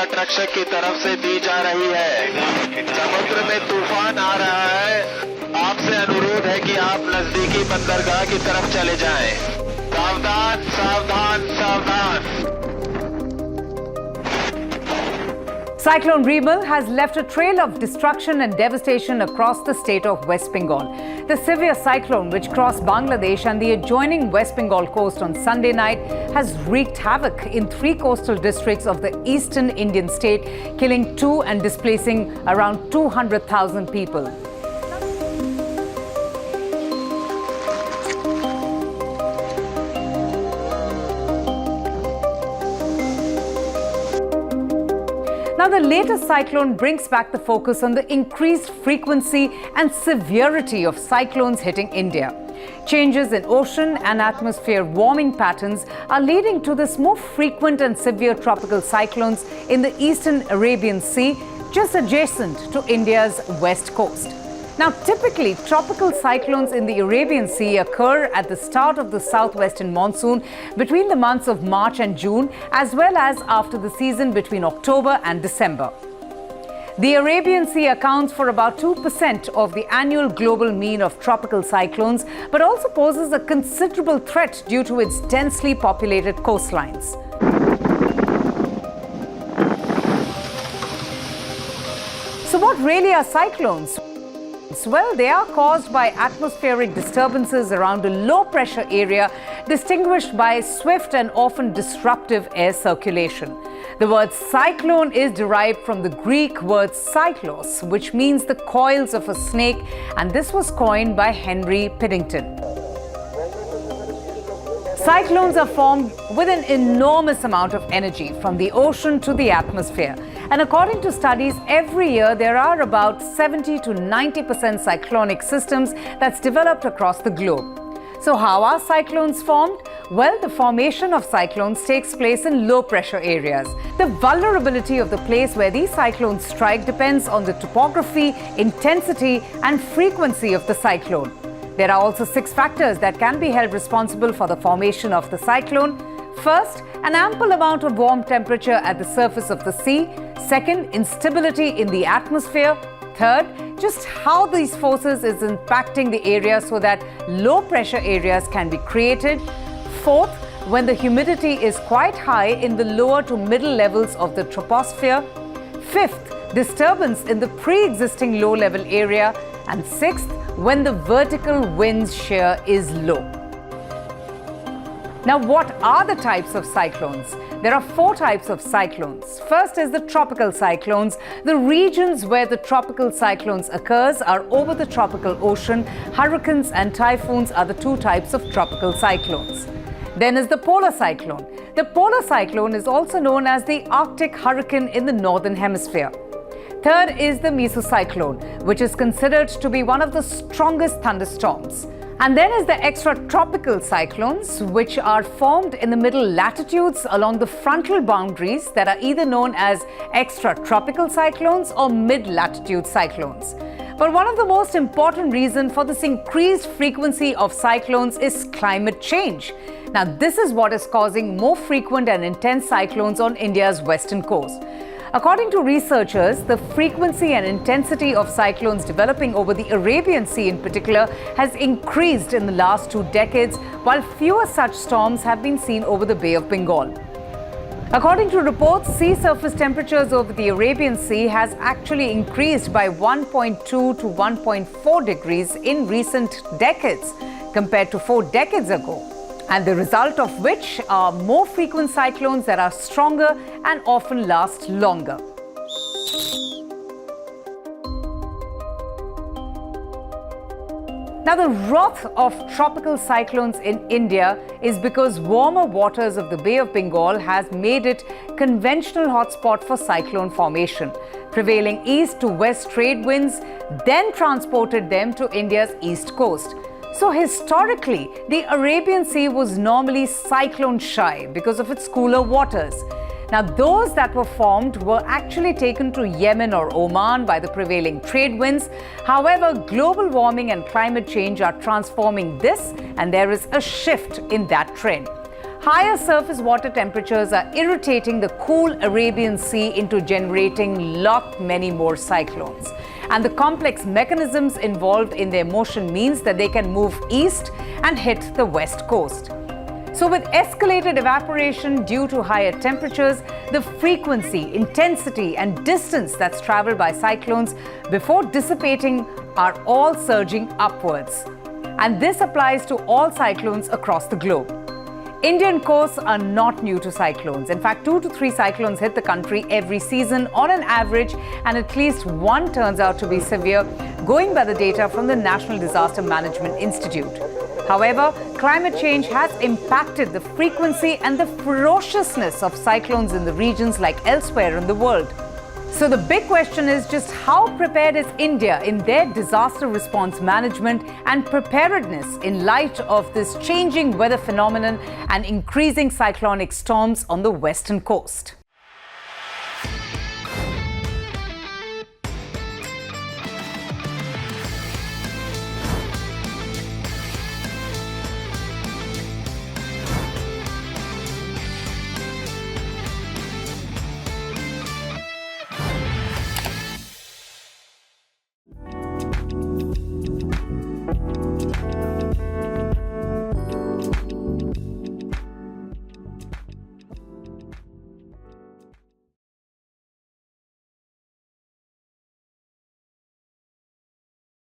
तटरक्षक की तरफ से दी जा रही है। समुद्र में तूफान आ रहा है। आपसे अनुरोध है कि आप नजदीकी बंदरगाह की तरफ चले जाएं। सावधान, सावधान, सावधान। Cyclone Remal has left a trail of destruction and devastation across the state of West Bengal. The severe cyclone, which crossed Bangladesh and the adjoining West Bengal coast on Sunday night, has wreaked havoc in 3 coastal districts of the eastern Indian state, killing 2 and displacing around 200,000 people. Now, the latest cyclone brings back the focus on the increased frequency and severity of cyclones hitting India. Changes in ocean and atmosphere warming patterns are leading to this more frequent and severe tropical cyclones in the eastern Arabian Sea, just adjacent to India's west coast. Now, typically, tropical cyclones in the Arabian Sea occur at the start of the southwestern monsoon between the months of March and June, as well as after the season between October and December. The Arabian Sea accounts for about 2% of the annual global mean of tropical cyclones, but also poses a considerable threat due to its densely populated coastlines. So what really are cyclones? Well, they are caused by atmospheric disturbances around a low-pressure area distinguished by swift and often disruptive air circulation. The word cyclone is derived from the Greek word cyclos, which means the coils of a snake, and this was coined by Henry Piddington. Cyclones are formed with an enormous amount of energy from the ocean to the atmosphere. And according to studies, every year there are about 70 to 90% cyclonic systems that's developed across the globe. So how are cyclones formed? Well, the formation of cyclones takes place in low-pressure areas. The vulnerability of the place where these cyclones strike depends on the topography, intensity, and frequency of the cyclone. There are also 6 factors that can be held responsible for the formation of the cyclone. First, an ample amount of warm temperature at the surface of the sea. Second, instability in the atmosphere. Third, just how these forces is impacting the area so that low pressure areas can be created. Fourth, when the humidity is quite high in the lower to middle levels of the troposphere. Fifth, disturbance in the pre-existing low-level area. And sixth, when the vertical wind shear is low. Now, what are the types of cyclones? There are 4 types of cyclones. First is the tropical cyclones. The regions where the tropical cyclones occurs are over the tropical ocean. Hurricanes and typhoons are the 2 types of tropical cyclones. Then is the polar cyclone. The polar cyclone is also known as the Arctic hurricane in the northern hemisphere. Third is the mesocyclone, which is considered to be one of the strongest thunderstorms. And then is the extratropical cyclones, which are formed in the middle latitudes along the frontal boundaries that are either known as extratropical cyclones or mid-latitude cyclones. But one of the most important reasons for this increased frequency of cyclones is climate change. Now, this is what is causing more frequent and intense cyclones on India's western coast. According to researchers, the frequency and intensity of cyclones developing over the Arabian Sea in particular has increased in the last 2 decades, while fewer such storms have been seen over the Bay of Bengal. According to reports, sea surface temperatures over the Arabian Sea has actually increased by 1.2 to 1.4 degrees in recent decades compared to 4 decades ago. And the result of which are more frequent cyclones that are stronger and often last longer. Now, the wrath of tropical cyclones in India is because warmer waters of the Bay of Bengal has made it conventional hotspot for cyclone formation. Prevailing east to west trade winds then transported them to India's east coast. So historically, the Arabian Sea was normally cyclone shy because of its cooler waters. Now, those that were formed were actually taken to Yemen or Oman by the prevailing trade winds. However, global warming and climate change are transforming this, and there is a shift in that trend. Higher surface water temperatures are irritating the cool Arabian Sea into generating many more cyclones. And the complex mechanisms involved in their motion means that they can move east and hit the west coast. So with escalated evaporation due to higher temperatures, the frequency, intensity and distance that's traveled by cyclones before dissipating are all surging upwards. And this applies to all cyclones across the globe. Indian coasts are not new to cyclones. In fact, 2 to 3 cyclones hit the country every season on an average, and at least one turns out to be severe, going by the data from the National Disaster Management Institute. However, climate change has impacted the frequency and the ferociousness of cyclones in the regions like elsewhere in the world. So the big question is just how prepared is India in their disaster response management and preparedness in light of this changing weather phenomenon and increasing cyclonic storms on the western coast?